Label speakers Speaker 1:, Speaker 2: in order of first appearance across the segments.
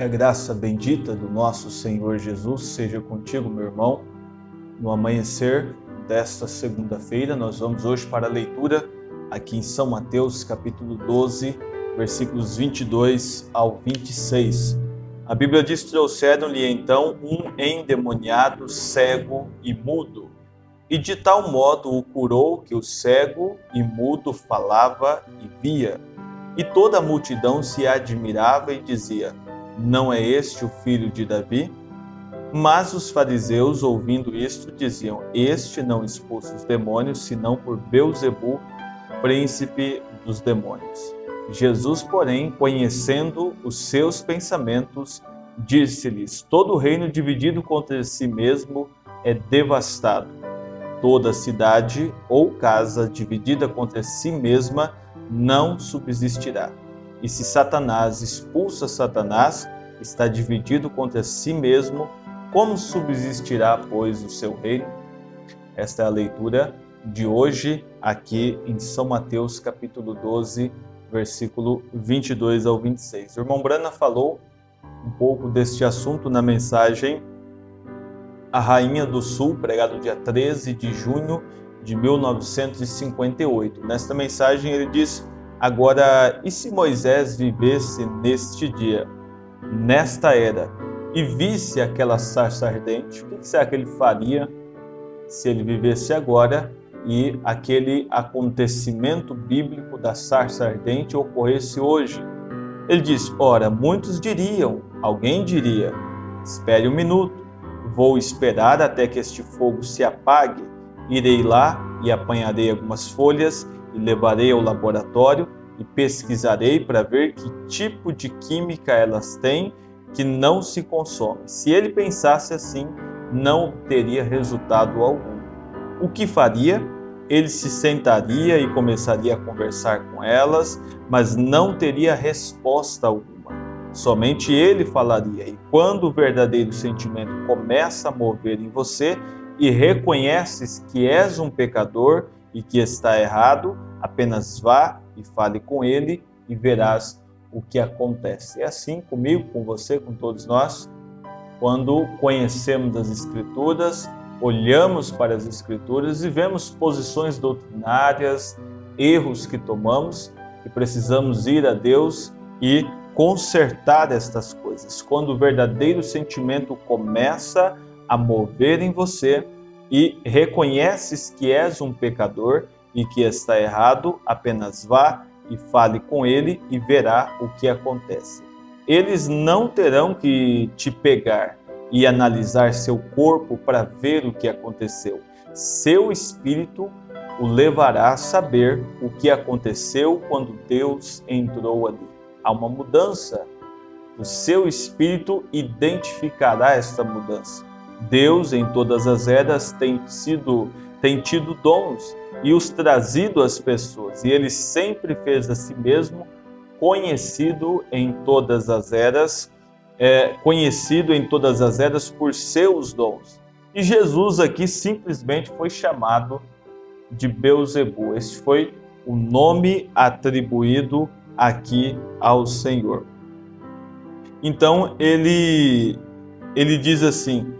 Speaker 1: Que a graça bendita do nosso Senhor Jesus seja contigo, meu irmão. No amanhecer desta segunda-feira, nós vamos hoje para a leitura aqui em São Mateus, capítulo 12, versículos 22 ao 26. A Bíblia diz: trouxeram-lhe então um endemoniado, cego e mudo, e de tal modo o curou que o cego e mudo falava e via. E toda a multidão se admirava e dizia: não é este o filho de Davi? Mas os fariseus, ouvindo isto, diziam: este não expulsa os demônios, senão por Beelzebu, príncipe dos demônios. Jesus, porém, conhecendo os seus pensamentos, disse-lhes: todo reino dividido contra si mesmo é devastado. Toda cidade ou casa dividida contra si mesma não subsistirá. E se Satanás expulsa Satanás, está dividido contra si mesmo, como subsistirá, pois, o seu reino? Esta é a leitura de hoje, aqui em São Mateus, capítulo 12, versículo 22 ao 26. O irmão Brana falou um pouco deste assunto na mensagem A Rainha do Sul, pregado dia 13 de junho de 1958. Nesta mensagem ele diz: agora, e se Moisés vivesse neste dia, nesta era, e visse aquela sarça ardente, o que será que ele faria se ele vivesse agora e aquele acontecimento bíblico da sarça ardente ocorresse hoje? Ele diz: ora, muitos diriam, alguém diria, espere um minuto, vou esperar até que este fogo se apague, irei lá e apanharei algumas folhas e levarei ao laboratório e pesquisarei para ver que tipo de química elas têm que não se consome. Se ele pensasse assim, não teria resultado algum. O que faria? Ele se sentaria e começaria a conversar com elas, mas não teria resposta alguma. Somente ele falaria. E quando o verdadeiro sentimento começa a mover em você e reconheces que és um pecador e que está errado, apenas vá e fale com ele e verás o que acontece. É assim comigo, com você, com todos nós. Quando conhecemos as Escrituras, olhamos para as Escrituras e vemos posições doutrinárias, erros que tomamos, e precisamos ir a Deus e consertar estas coisas. Quando o verdadeiro sentimento começa a mover em você e reconheces que és um pecador e que está errado, apenas vá e fale com ele e verá o que acontece. Eles não terão que te pegar e analisar seu corpo para ver o que aconteceu. Seu espírito o levará a saber o que aconteceu quando Deus entrou ali. Há uma mudança. O seu espírito identificará esta mudança. Deus, em todas as eras, tem tido dons e os trazido às pessoas. E ele sempre fez a si mesmo conhecido em todas as eras, por seus dons. E Jesus aqui simplesmente foi chamado de Beelzebu. Este foi o nome atribuído aqui ao Senhor. Então ele diz assim: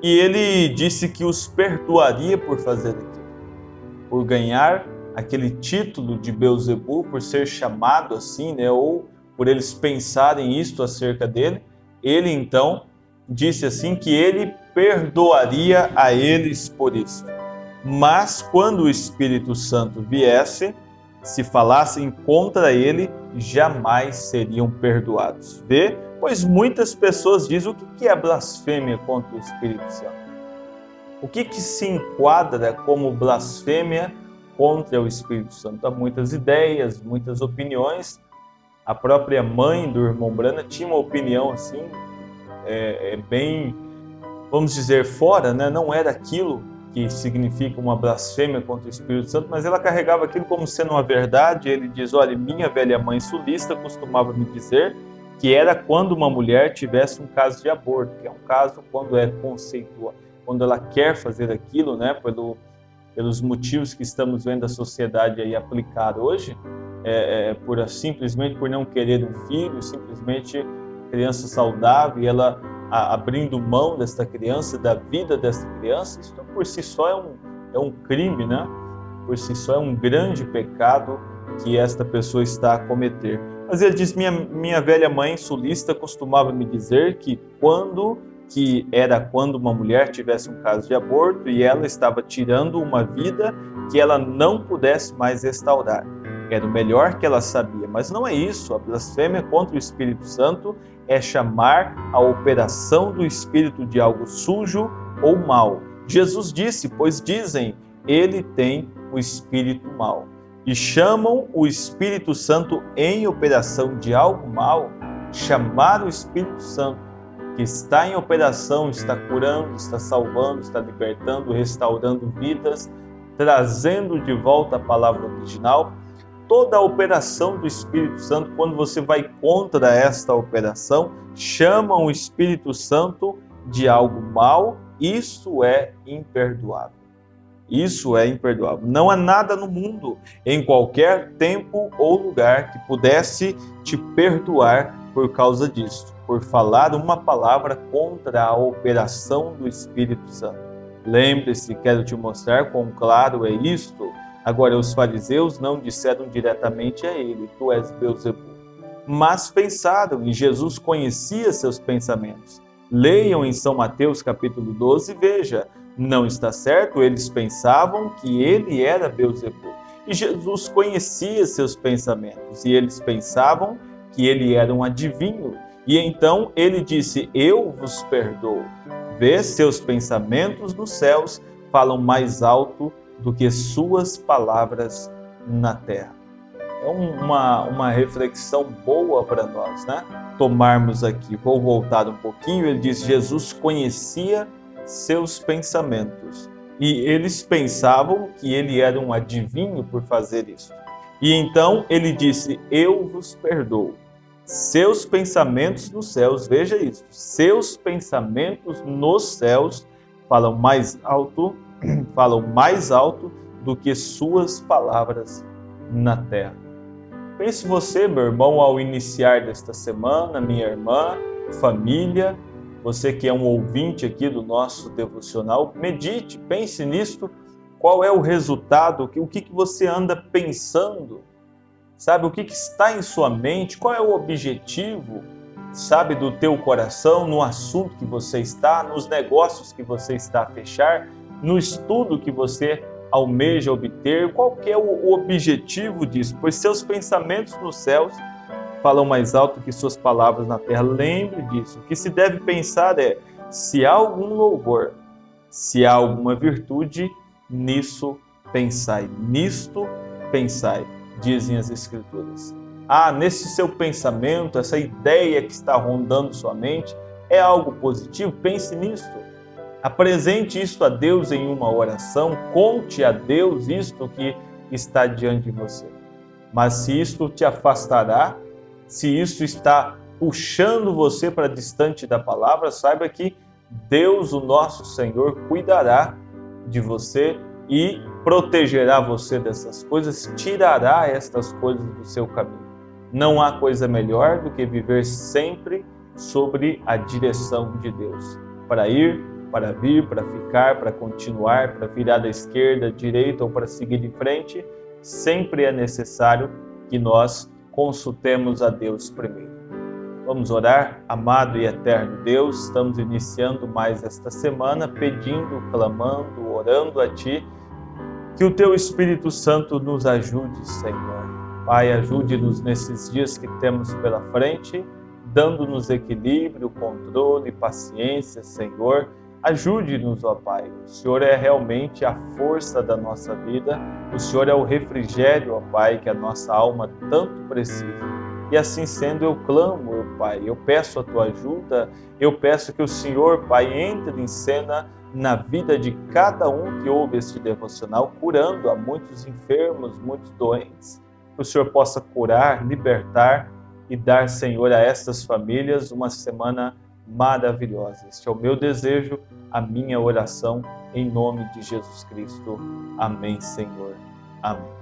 Speaker 1: e ele disse que os perdoaria por fazer aquilo, por ganhar aquele título de Beelzebu, por ser chamado assim, ou por eles pensarem isto acerca dele. Ele então disse assim que ele perdoaria a eles por isso. Mas quando o Espírito Santo viesse, se falassem contra ele, jamais seriam perdoados. Vê? Pois muitas pessoas dizem: o que é blasfêmia contra o Espírito Santo? O que se enquadra como blasfêmia contra o Espírito Santo? Há muitas ideias, muitas opiniões. A própria mãe do irmão Brana tinha uma opinião assim, bem, vamos dizer, fora, né? Não era aquilo que significa uma blasfêmia contra o Espírito Santo, mas ela carregava aquilo como sendo uma verdade. Ele diz: olha, minha velha mãe sulista costumava me dizer que era quando uma mulher tivesse um caso de aborto, que é um caso quando é conceitual, quando ela quer fazer aquilo, né, pelos motivos que estamos vendo a sociedade aí aplicar hoje, simplesmente por não querer um filho, simplesmente criança saudável e ela abrindo mão desta criança, da vida desta criança, isso por si só é um crime, né? Por si só é um grande pecado que esta pessoa está a cometer. Mas ele diz, minha velha mãe sulista costumava me dizer que quando uma mulher tivesse um caso de aborto e ela estava tirando uma vida que ela não pudesse mais restaurar. Era o melhor que ela sabia, mas não é isso. A blasfêmia contra o Espírito Santo é chamar a operação do Espírito de algo sujo ou mau. Jesus disse, pois dizem, ele tem o Espírito mau. E chamam o Espírito Santo em operação de algo mau, chamar o Espírito Santo, que está em operação, está curando, está salvando, está libertando, restaurando vidas, trazendo de volta a palavra original. Toda a operação do Espírito Santo, quando você vai contra esta operação, chamam o Espírito Santo de algo mau, isso é imperdoável. Isso é imperdoável. Não há nada no mundo, em qualquer tempo ou lugar, que pudesse te perdoar por causa disso, por falar uma palavra contra a operação do Espírito Santo. Lembre-se, quero te mostrar quão claro é isto. Agora, os fariseus não disseram diretamente a ele, tu és Beelzebul, mas pensaram, e Jesus conhecia seus pensamentos. Leiam em São Mateus capítulo 12 e veja, não está certo, eles pensavam que ele era Beelzebul. E Jesus conhecia seus pensamentos, e eles pensavam que ele era um adivinho. E então ele disse, eu vos perdoo. Vê, seus pensamentos nos céus falam mais alto do que suas palavras na terra. É uma reflexão boa para nós, né? Tomarmos aqui. Vou voltar um pouquinho. Ele diz, Jesus conhecia seus pensamentos. E eles pensavam que ele era um adivinho por fazer isso. E então ele disse, eu vos perdoo. Seus pensamentos nos céus, veja isso, seus pensamentos nos céus falam mais alto do que suas palavras na terra. Pense você, meu irmão, ao iniciar desta semana, minha irmã, família, você que é um ouvinte aqui do nosso devocional, medite, pense nisto, qual é o resultado, o que você anda pensando, sabe, o que está em sua mente, qual é o objetivo, sabe, do teu coração, no assunto que você está, nos negócios que você está a fechar, no estudo que você almeja obter, qual que é o objetivo disso? Pois seus pensamentos nos céus falam mais alto que suas palavras na terra. Lembre disso. O que se deve pensar é, se há algum louvor, se há alguma virtude, nisso pensai. Nisto pensai, dizem as Escrituras. Nesse seu pensamento, essa ideia que está rondando sua mente, é algo positivo? Pense nisto. Apresente isto a Deus em uma oração, conte a Deus isto que está diante de você. Mas se isto te afastará, se isto está puxando você para distante da palavra, saiba que Deus, o nosso Senhor, cuidará de você e protegerá você dessas coisas, tirará estas coisas do seu caminho. Não há coisa melhor do que viver sempre sobre a direção de Deus, para ir, para vir, para ficar, para continuar, para virar da esquerda, direita ou para seguir em frente, sempre é necessário que nós consultemos a Deus primeiro. Vamos orar. Amado e eterno Deus, estamos iniciando mais esta semana pedindo, clamando, orando a Ti, que o Teu Espírito Santo nos ajude, Senhor. Pai, ajude-nos nesses dias que temos pela frente, dando-nos equilíbrio, controle, paciência, Senhor. Ajude-nos, ó Pai. O Senhor é realmente a força da nossa vida. O Senhor é o refrigério, ó Pai, que a nossa alma tanto precisa. E assim sendo, eu clamo, ó Pai. Eu peço a Tua ajuda. Eu peço que o Senhor, Pai, entre em cena na vida de cada um que ouve este devocional, curando a muitos enfermos, muitos doentes. Que o Senhor possa curar, libertar e dar, Senhor, a estas famílias uma semana maravilhosa. Este é o meu desejo, a minha oração, em nome de Jesus Cristo. Amém, Senhor. Amém.